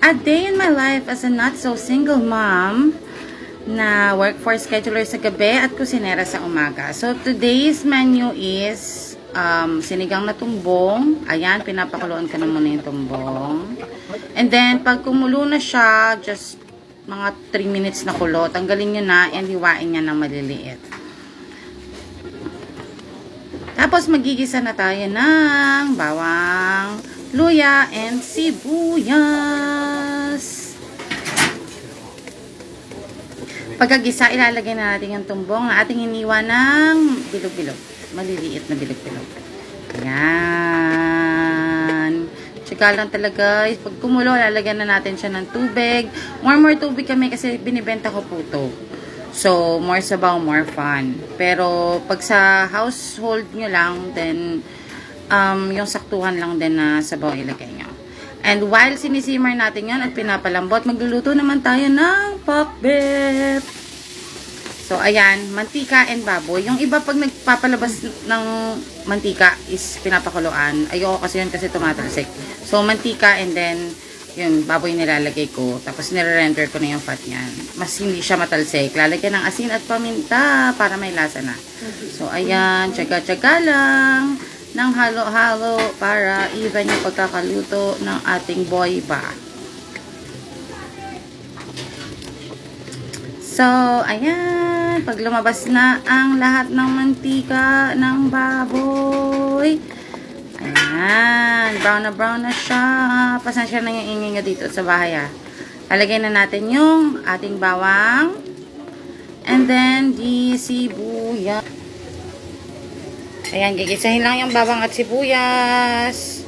A day in my life as a not-so-single mom na workforce scheduler sa gabi at kusinera sa umaga. So, today's menu is sinigang na tumbong. Ayan, pinapakuluan ko na muna yung tumbong. And then, pag kumulo na siya, just mga 3 minutes na kulo, tanggalin nyo na and hiwain niya ng maliliit. Tapos, magigisa na tayo ng bawang, luya, and sibuyas. Pagkagisa, ilalagay na natin yung tumbong na ating iniwa ng bilog-bilog. Maliliit na bilog-bilog. Ayan. Tsaka lang talaga, pag kumulo, lalagyan na natin siya ng tubig. More tubig kami kasi binibenta ko po ito. So, more sabaw, more fun. Pero, pag sa household nyo lang, then, yung saktuhan lang din na sabaw ilagay nyo. And while sinisimmer natin yan at pinapalambot, magluluto naman tayo ng pakbet. So, ayan, mantika and baboy. Yung iba pag nagpapalabas ng mantika is pinapakuluan. Ayoko kasi yun kasi tumatalsik. So, mantika and then, yun, baboy nilalagay ko. Tapos, nire-render ko na yung fat niyan. Mas hindi siya matalsik. Lalagyan ng asin at paminta para may lasa na. So, ayan, tsaga-tsaga lang ng halo-halo para even yung pagkakaluto ng ating boy ba. So, ayan, pag lumabas na ang lahat ng mantika ng baboy, ayan, brown na siya. Pasensya na yung ingay nga dito sa bahay Lalagay na natin yung ating bawang and then the sibuyas. Ayan, gigisahin lang yung bawang at sibuyas.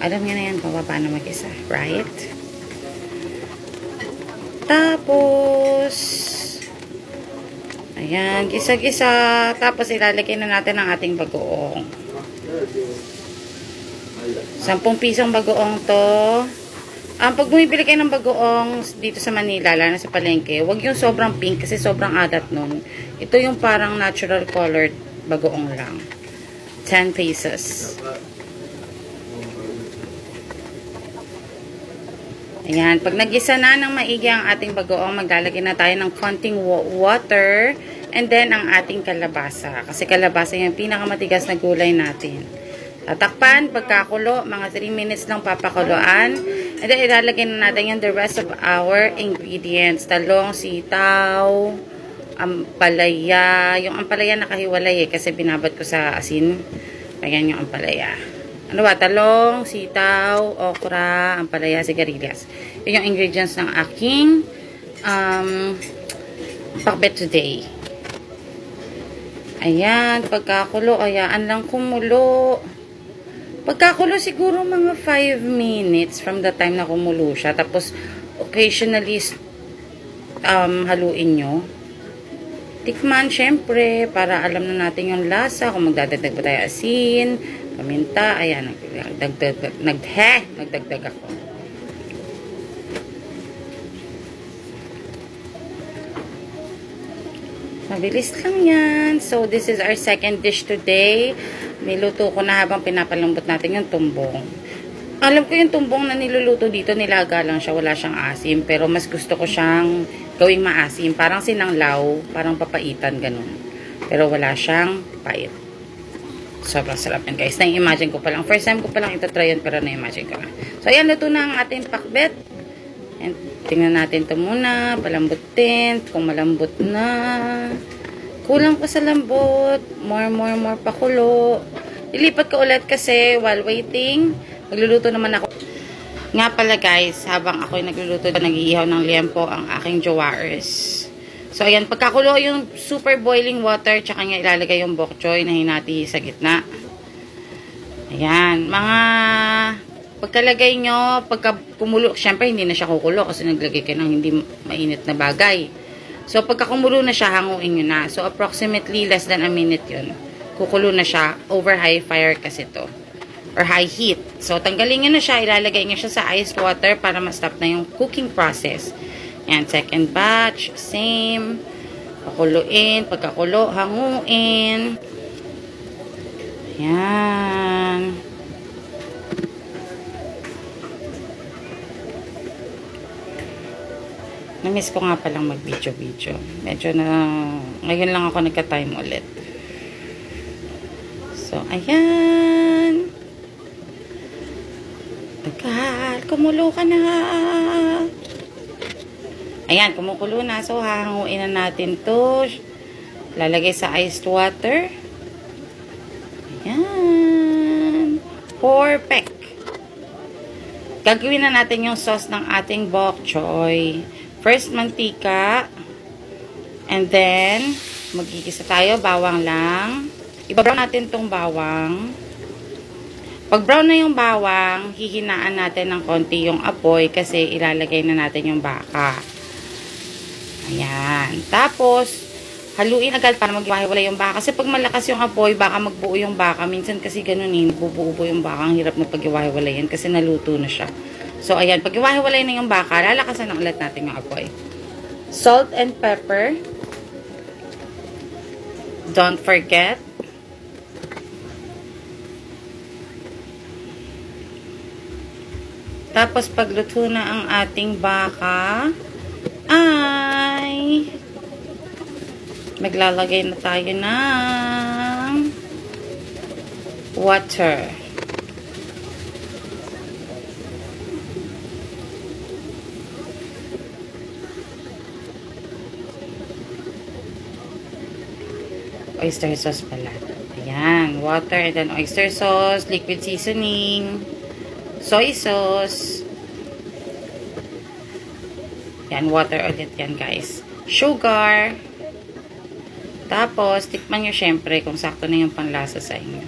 Alam niyo na yan kung paano mag-isa, right? Tapos, ayan, gisa-gisa. Tapos, ilalagay na natin ang ating bagoong. 10 pisong bagoong to. Pag bumibili kayo ng bagoong dito sa Manila, lalo na sa palengke, huwag yung sobrang pink kasi sobrang adat nun. Ito yung parang natural colored bagoong lang. 10 pesos. Ayan, pag nagisa na ng maigi ang ating bagoong, maglalagay na tayo ng konting water and then ang ating kalabasa. Kasi kalabasa yung pinakamatigas na gulay natin. Tatakpan, pagkakulo, mga 3 minutes lang papakuluan. And then, ilalagay na natin yung the rest of our ingredients. Talong, sitaw, ampalaya. Yung ampalaya nakahiwalay kasi binabad ko sa asin. Ayan yung ampalaya. Ano ba? Talong, sitaw, okra, ampalaya, sigarilyas. Yun yung ingredients ng aking pakbet today. Ayan, pagkakulo, ayaan lang kumulo. Pagkakulo siguro mga 5 minutes from the time na kumulo siya. Tapos, occasionally, haluin nyo. Tikman, syempre, para alam na natin yung lasa. Kung magdadagdag ba tayo asin, paminta, ayan, nagdagdag ako. Mabilis lang yan. So, this is our second dish today. Niluto ko na habang pinapalambot natin yung tumbong. Alam ko yung tumbong na niluluto dito, nilaga lang siya, wala siyang asim. Pero mas gusto ko siyang gawing maasim. Parang sinanglaw, parang papaitan, ganun. Pero wala siyang pait. Sobrang sarap yan, guys. Na-imagine ko pa lang. First time ko pa lang ito-try yan, pero na-imagine ko na. So, ayan, luto na ang ating pakbet. And tingnan natin ito muna. Palambutin. Kung malambot na. Kulang pa sa lambot. More pakulo. Ilipat ko ulit kasi while waiting, magluluto naman ako. Nga pala, guys, habang ako'y nagluluto, nag-iihaw ng liempo ang aking jowars. So, ayan, pagkakulo yung super boiling water, tsaka nga ilalagay yung bok choy na hinati sa gitna. Ayan, mga pagkalagay nyo, pagka kumulo, syempre hindi na siya kukulo kasi naglagay kayo ng hindi mainit na bagay. So, pagka kumulo na siya, hanguin nyo na. So, approximately less than a minute yun. Kukulo na siya, over high fire kasi to. Or high heat. So, tanggalin nyo na siya, ilalagay nyo siya sa iced water para ma-stop na yung cooking process. Yan, second batch, same. Pakuluin, pagkakulo, hanguin. Yan. Na-miss ko nga palang mag-video-video. Medyo na, ngayon lang ako nagka-time ulit. So, ayan. Tagal, kumulo ka na. Ayan, kumukulo na. So, hahanguin na natin to. Lalagay sa iced water. Ayan. Perfect. Gagawin na natin yung sauce ng ating bok choy. First, mantika. And then, magigisa tayo. Bawang lang. Ibabrown natin tong bawang. Pag brown na yung bawang, hihinaan natin ng konti yung apoy kasi ilalagay na natin yung baka. Ayan. Tapos, haluin agad para maghiwa-hiwalay yung baka. Kasi pag malakas yung apoy, baka magbuo yung baka. Minsan kasi ganun bubuo yung baka. Ang hirap na paghiwa-hiwalayan kasi naluto na siya. So, ayan. Pag hiwa-hiwalay na yung baka, lalakasan na ulit natin yung apoy. Salt and pepper. Don't forget. Tapos, pagluto na ang ating baka, ay maglalagay na tayo ng water. Oyster sauce pala. Ayan, water and then oyster sauce, liquid seasoning, soy sauce. Yan, water ulit yan guys. Sugar. Tapos, tikman nyo syempre kung sakto na yung panlasa sa inyo.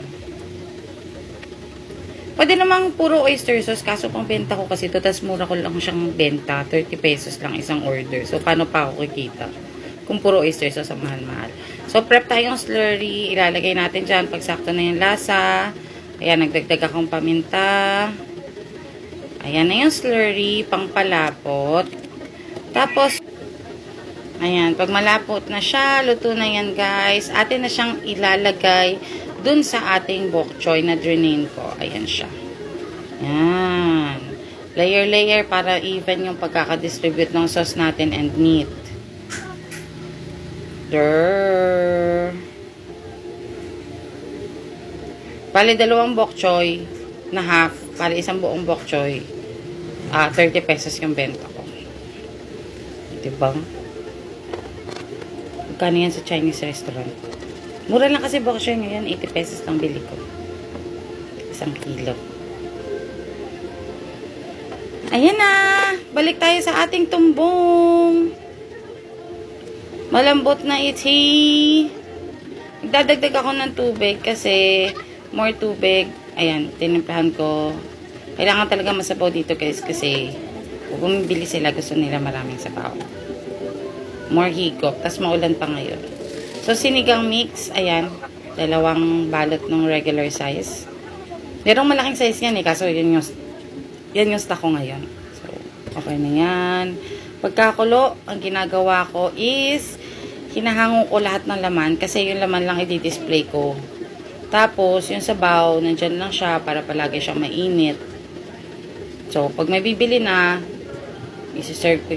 Pwede namang puro oyster sauce, kaso pang benta ko kasi ito, tas mura ko lang siyang benta. 30 pesos lang isang order. So, paano pa ako kikita? Kung puro oyster sauce ang mahal-mahal. So, prep tayong slurry. Ilalagay natin dyan pag sakto na yung lasa. Ayan, nagdagdag akong paminta. Ayan na yung slurry, pang palapot. Tapos, ayan, pag malapot na siya, luto na yan guys. Atin na siyang ilalagay dun sa ating bok choy na drainin ko. Ayan siya. Ayan. Layer-layer para even yung pagkakadistribute ng sauce natin and neat. Durr. Bali, dalawang bok choy na half. Para isang buong bok choy. 30 pesos yung benta ko. Diba? Magkano yan sa Chinese restaurant? Mura lang kasi bok choy ngayon. 80 pesos lang bili ko. Isang kilo. Ayan na! Balik tayo sa ating tumbong. Malambot na iti. Nagdadagdag ako ng tubig kasi more tubig. Ayan, tinimplahan ko. Kailangan talaga masabaw dito guys kasi kung bumibili sila, gusto nila maraming sabaw. More higop. Tapos maulan pa ngayon. So, sinigang mix. Ayan. Dalawang balot ng regular size. Merong malaking size yan eh. Kaso yan yung stock ko ngayon. So, okay na yan. Pagkakulo, ang ginagawa ko is hinahango ko lahat ng laman kasi yung laman lang i-display ko. Tapos, yung sabaw, nandyan lang siya para palagi siyang mainit. So, pag may bibili na, isi-serve ko,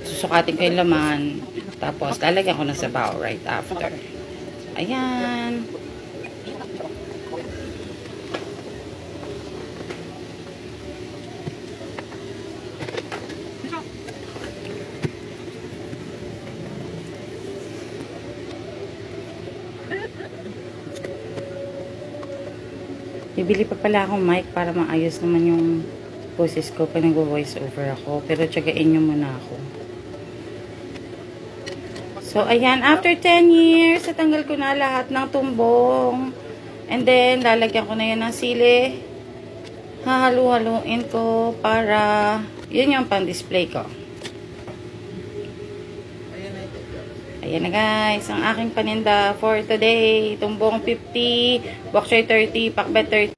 susukatin ko yung laman. Tapos, lalagyan ko ng sabaw right after. Ayan. Bibili pa pala akong mic para maayos naman yung boses ko pag nag-voice over ako. Pero tiyagain nyo muna ako. So, ayan. After 10 years, natanggal ko na lahat ng tumbong. And then, lalagyan ko na yan ng sili. Hahalu-haluin ko para yun yung pang-display ko. Ayan na guys, ang aking paninda for today. Tumbong 50, bok choy 30, pakbet 30.